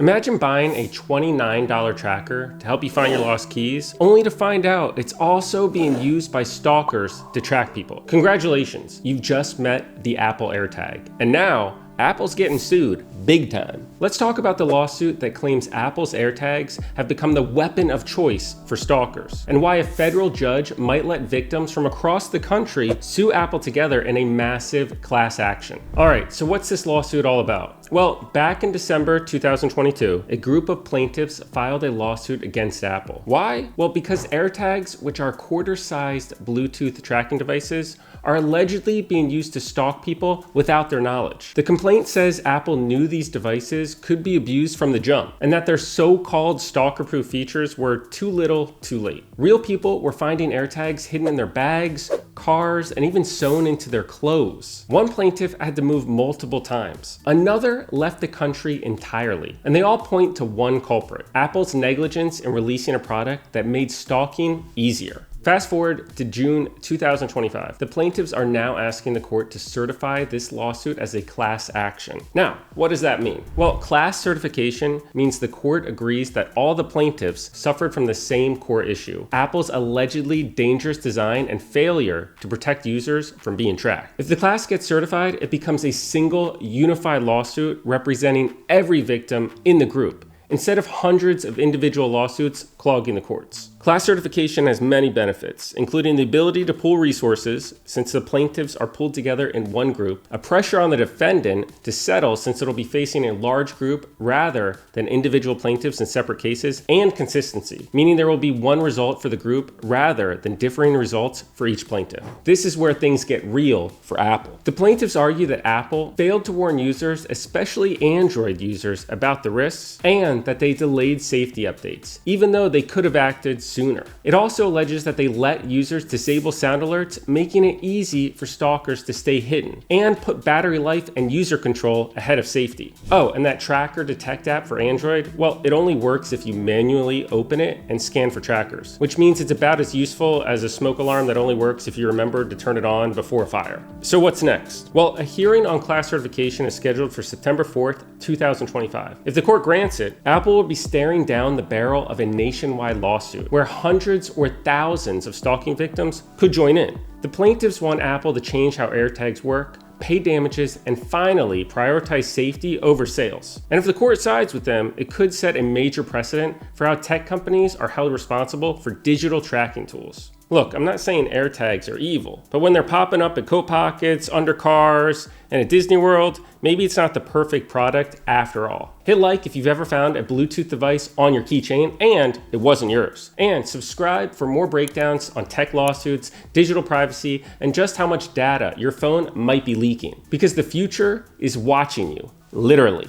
Imagine buying a $29 tracker to help you find your lost keys, only to find out it's also being used by stalkers to track people. Congratulations, you've just met the Apple AirTag. And now, Apple's getting sued big time. Let's talk about the lawsuit that claims Apple's AirTags have become the weapon of choice for stalkers, and why a federal judge might let victims from across the country sue Apple together in a massive class action. All right, so what's this lawsuit all about? Well, back in December 2022, a group of plaintiffs filed a lawsuit against Apple. Why? Well, because AirTags, which are quarter-sized Bluetooth tracking devices, are allegedly being used to stalk people without their knowledge. The complaint says Apple knew these devices could be abused from the jump, and that their so-called stalker-proof features were too little, too late. Real people were finding AirTags hidden in their bags, cars, and even sewn into their clothes. One plaintiff had to move multiple times. Another left the country entirely. And they all point to one culprit: Apple's negligence in releasing a product that made stalking easier. Fast forward to June 2025. The plaintiffs are now asking the court to certify this lawsuit as a class action. Now, what does that mean? Well, class certification means the court agrees that all the plaintiffs suffered from the same core issue: Apple's allegedly dangerous design and failure to protect users from being tracked. If the class gets certified, it becomes a single unified lawsuit representing every victim in the group, instead of hundreds of individual lawsuits clogging the courts. Class certification has many benefits, including the ability to pool resources since the plaintiffs are pulled together in one group, a pressure on the defendant to settle since it'll be facing a large group rather than individual plaintiffs in separate cases, and consistency, meaning there will be one result for the group rather than differing results for each plaintiff. This is where things get real for Apple. The plaintiffs argue that Apple failed to warn users, especially Android users, about the risks, and that they delayed safety updates, even though they could have acted sooner. It also alleges that they let users disable sound alerts, making it easy for stalkers to stay hidden, and put battery life and user control ahead of safety. Oh, and that Tracker Detect app for Android, well, it only works if you manually open it and scan for trackers, which means it's about as useful as a smoke alarm that only works if you remember to turn it on before a fire. So what's next? Well, a hearing on class certification is scheduled for September 4th, 2025. If the court grants it, Apple will be staring down the barrel of a nationwide lawsuit where hundreds or thousands of stalking victims could join in. The plaintiffs want Apple to change how AirTags work, pay damages, and finally prioritize safety over sales. And if the court sides with them, it could set a major precedent for how tech companies are held responsible for digital tracking tools. Look, I'm not saying AirTags are evil, but when they're popping up in coat pockets, under cars, and at Disney World, maybe it's not the perfect product after all. Hit like if you've ever found a Bluetooth device on your keychain and it wasn't yours. And subscribe for more breakdowns on tech lawsuits, digital privacy, and just how much data your phone might be leaking. Because the future is watching you, literally.